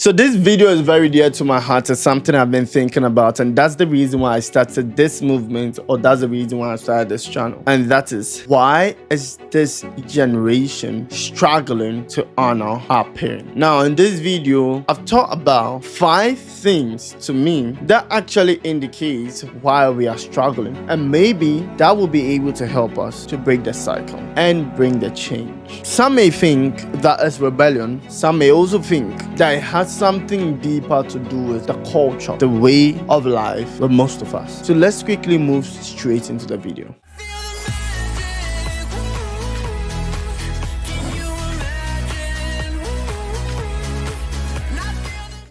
So this video is very dear to my heart. It's something I've been thinking about, and that's the reason why I started this movement, or that's the reason why I started this channel. And that is, why is this generation struggling to honor our parents? Now in this video, I've talked about 5 things to me that actually indicates why we are struggling, and maybe that will be able to help us to break the cycle and bring the change. Some may think that it's rebellion. Some may also think that it has something deeper to do with the culture, the way of life with most of us. So let's quickly move straight into the video.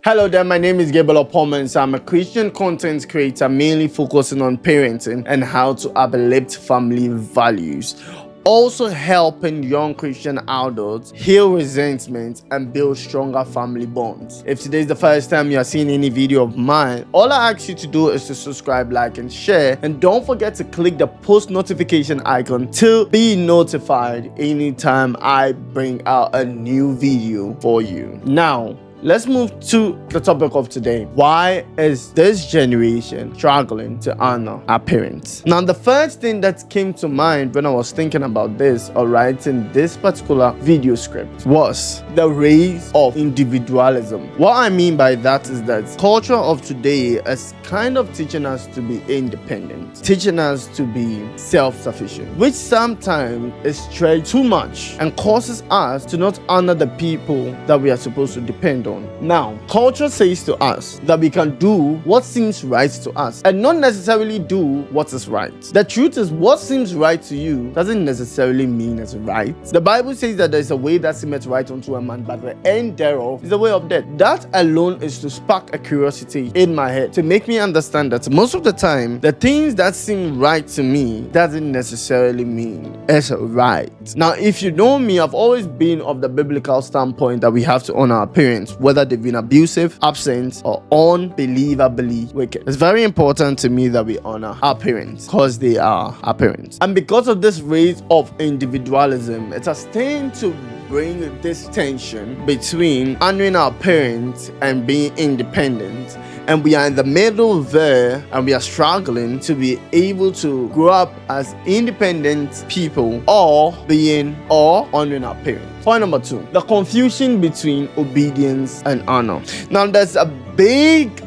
Hello there, my name is Gabriel Oppong-Mensah. I'm a Christian content creator mainly focusing on parenting and how to uplift family values. Also helping young Christian adults heal resentment and build stronger family bonds. If today is the first time you are seeing any video of mine, all I ask you to do is to subscribe, like, and share. And don't forget to click the post notification icon to be notified anytime I bring out a new video for you. Now, let's move to the topic of today. Why is this generation struggling to honor our parents? Now, the first thing that came to mind when I was thinking about this or writing this particular video script was the rise of individualism. What I mean by that is that culture of today is kind of teaching us to be independent, teaching us to be self-sufficient, which sometimes is stretched too much and causes us to not honor the people that we are supposed to depend on. Now, culture says to us that we can do what seems right to us and not necessarily do what is right. The truth is, what seems right to you doesn't necessarily mean it's right. The Bible says that there is a way that seemeth right unto a man, but the end thereof is the way of death. That alone is to spark a curiosity in my head to make me understand that most of the time, the things that seem right to me doesn't necessarily mean it's right. Now, if you know me, I've always been of the biblical standpoint that we have to honor our parents, whether they've been abusive, absent, or unbelievably wicked. It's very important to me that we honor our parents because they are our parents. And because of this rise of individualism, it has tended to bring this tension between honoring our parents and being independent. And we are in the middle there, and we are struggling to be able to grow up as independent people or honoring our parents. Point number 2, the confusion between obedience and honor. Now, there's a big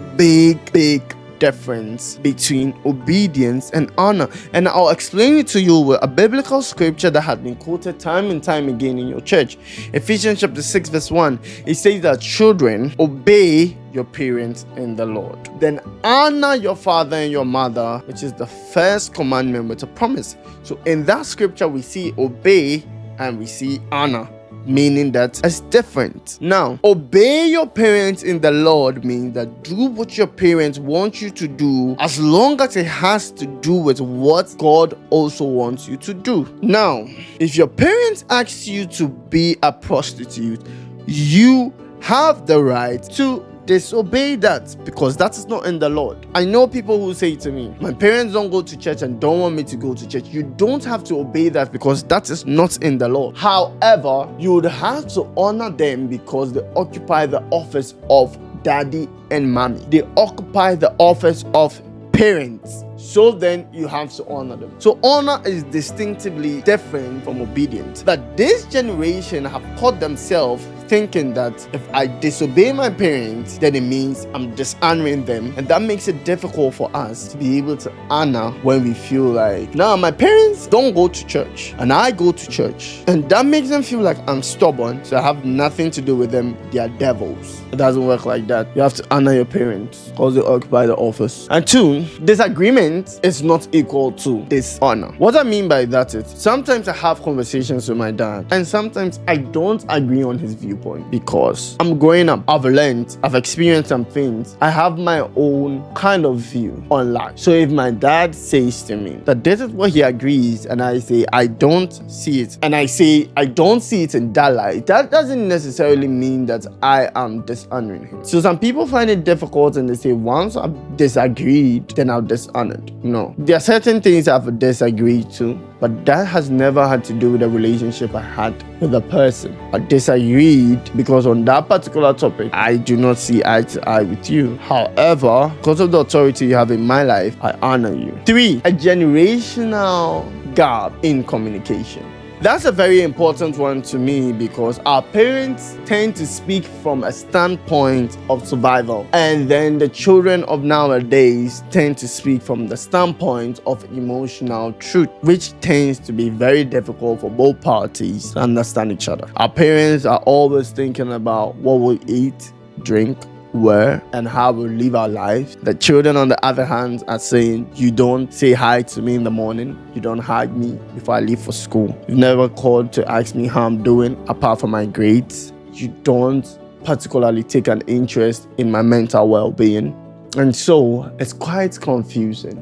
difference between obedience and honor, and I'll explain it to you with a biblical scripture that has been quoted time and time again in your church. Ephesians chapter 6 verse 1, it says that children, obey your parents in the Lord, then honor your father and your mother, which is the first commandment with a promise. So in that scripture we see obey and we see honor, meaning that it's different. Now, obey your parents in the Lord means that do what your parents want you to do as long as it has to do with what God also wants you to do. Now, if your parents ask you to be a prostitute, you have the right to disobey that because that is not in the Lord. I know people who say to me, my parents don't go to church and don't want me to go to church. You don't have to obey that because that is not in the Lord. However, you would have to honor them because they occupy the office of daddy and mommy. They occupy the office of parents. So then you have to honor them. So honor is distinctively different from obedience. But this generation have caught themselves thinking that if I disobey my parents, then it means I'm dishonoring them, and that makes it difficult for us to be able to honor when we feel like, now my parents don't go to church and I go to church, and that makes them feel like I'm stubborn, so I have nothing to do with them. They are devils. It doesn't work like that. You have to honor your parents because they occupy the office. And 2, disagreement is not equal to dishonor. What I mean by that is sometimes I have conversations with my dad and sometimes I don't agree on his viewpoint because I'm growing up. I've learned, I've experienced some things. I have my own kind of view on life. So if my dad says to me that this is what he agrees and I say I don't see it, and I say I don't see it in that light, that doesn't necessarily mean that I am dishonoring him. So some people find it difficult and they say once I've disagreed then I'll dishonor it. No, there are certain things I've disagreed to but that has never had to do with the relationship I had with the person. I disagreed because on that particular topic, I do not see eye to eye with you. However, because of the authority you have in my life, I honor you. 3, a generational gap in communication. That's a very important one to me because our parents tend to speak from a standpoint of survival, and then the children of nowadays tend to speak from the standpoint of emotional truth, which tends to be very difficult for both parties to understand each other. Our parents are always thinking about what we eat, drink, where, and how we live our lives. The children, on the other hand, are saying, you don't say hi to me in the morning, you don't hug me before I leave for school, you never called to ask me how I'm doing apart from my grades, you don't particularly take an interest in my mental well-being. And so it's quite confusing.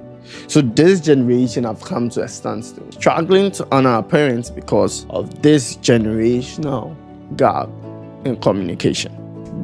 So this generation have come to a standstill, struggling to honor our parents because of this generational gap in communication.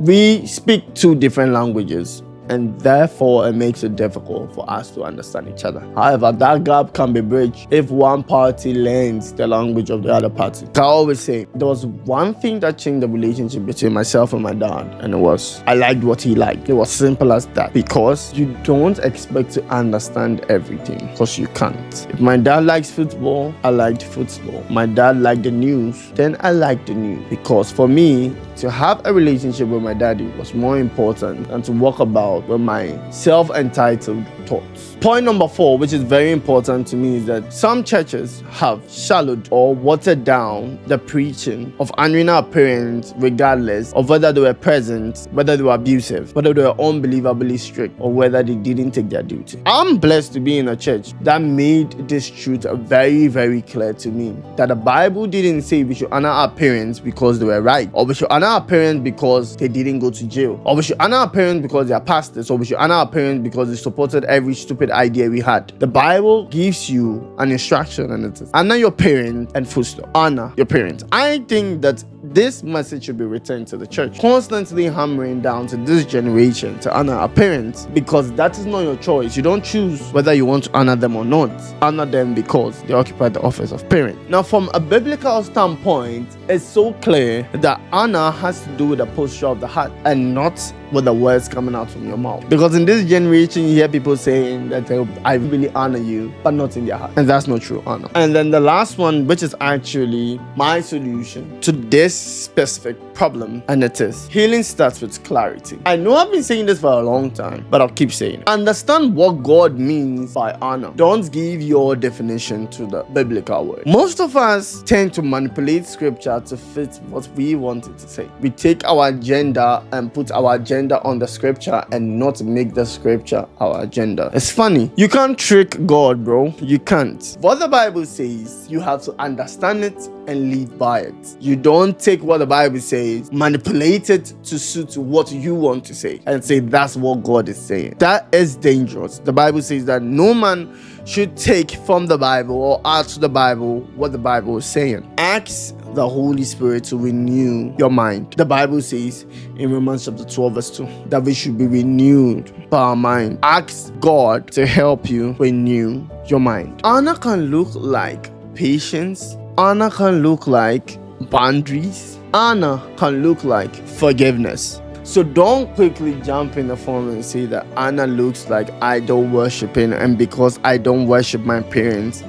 We speak 2 different languages, and therefore it makes it difficult for us to understand each other. However, that gap can be bridged if one party learns the language of the other party. Like I always say, there was one thing that changed the relationship between myself and my dad, and it was I liked what he liked. It was simple as that, because you don't expect to understand everything because you can't. If my dad likes football, I liked football. My dad liked the news, then I liked the news, because for me, to have a relationship with my daddy was more important than to walk about with my self-entitled thoughts. Point number 4, which is very important to me, is that some churches have shallowed or watered down the preaching of honoring our parents regardless of whether they were present, whether they were abusive, whether they were unbelievably strict, or whether they didn't take their duty. I'm blessed to be in a church that made this truth very, very clear to me, that the Bible didn't say we should honor our parents because they were right, or we should honor our parents because they didn't go to jail, or we should honor our parents because they are pastors, or we should honor our parents because they supported every stupid idea we had. The Bible gives you an instruction, and it is honor your parents and full stop. Honor your parents. I think that this message should be returned to the church, constantly hammering down to this generation to honor our parents, because that is not your choice. You don't choose whether you want to honor them or not. Honor them because they occupy the office of parent. Now, from a biblical standpoint, it's so clear that honor has to do with the posture of the heart and not with the words coming out from your mouth. Because in this generation, you hear people saying that I really honor you, but not in their heart. And that's not true honor. And then the last one, which is actually my solution to this specific problem, and it is healing starts with clarity. I know I've been saying this for a long time, but I'll keep saying it. Understand what God means by honor. Don't give your definition to the biblical word. Most of us tend to manipulate scripture to fit what we want it to say. We take our agenda and put our agenda on the scripture and not make the scripture our agenda. It's funny. You can't trick God, bro. You can't. What the Bible says, you have to understand it and live by it. You don't take what the Bible says, manipulate it to suit what you want to say, and say that's what God is saying. That is dangerous. The Bible says that no man should take from the Bible or add to the Bible what the Bible is saying. Ask the Holy Spirit to renew your mind. The Bible says in Romans chapter 12 verse 2 that we should be renewed by our mind. Ask God to help you renew your mind. Honor can look like patience. Honor can look like boundaries. Honor can look like forgiveness. So don't quickly jump in the phone and say that honor looks like idol worshiping, and because I don't worship my parents,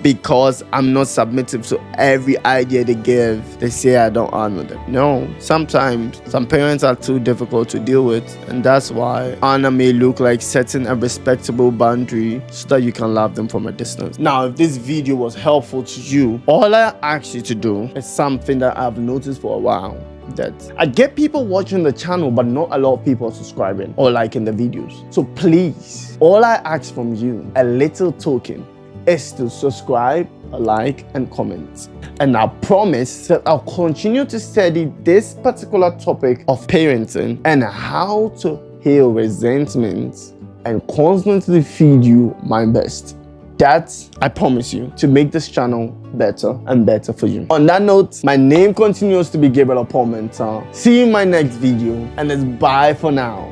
because I'm not submissive to every idea they give, they say I don't honor them. No, sometimes some parents are too difficult to deal with, and that's why honor may look like setting a respectable boundary so that you can love them from a distance. Now, if this video was helpful to you, all I ask you to do is something that I've noticed for a while, that I get people watching the channel, but not a lot of people are subscribing or liking the videos. So please, all I ask from you, a little token, is to subscribe, like, and comment. And I promise that I'll continue to study this particular topic of parenting and how to heal resentment and constantly feed you my best. That, I promise you, to make this channel better and better for you. On that note, my name continues to be Gabriel Oppong-Mensah. See you in my next video, and it's bye for now.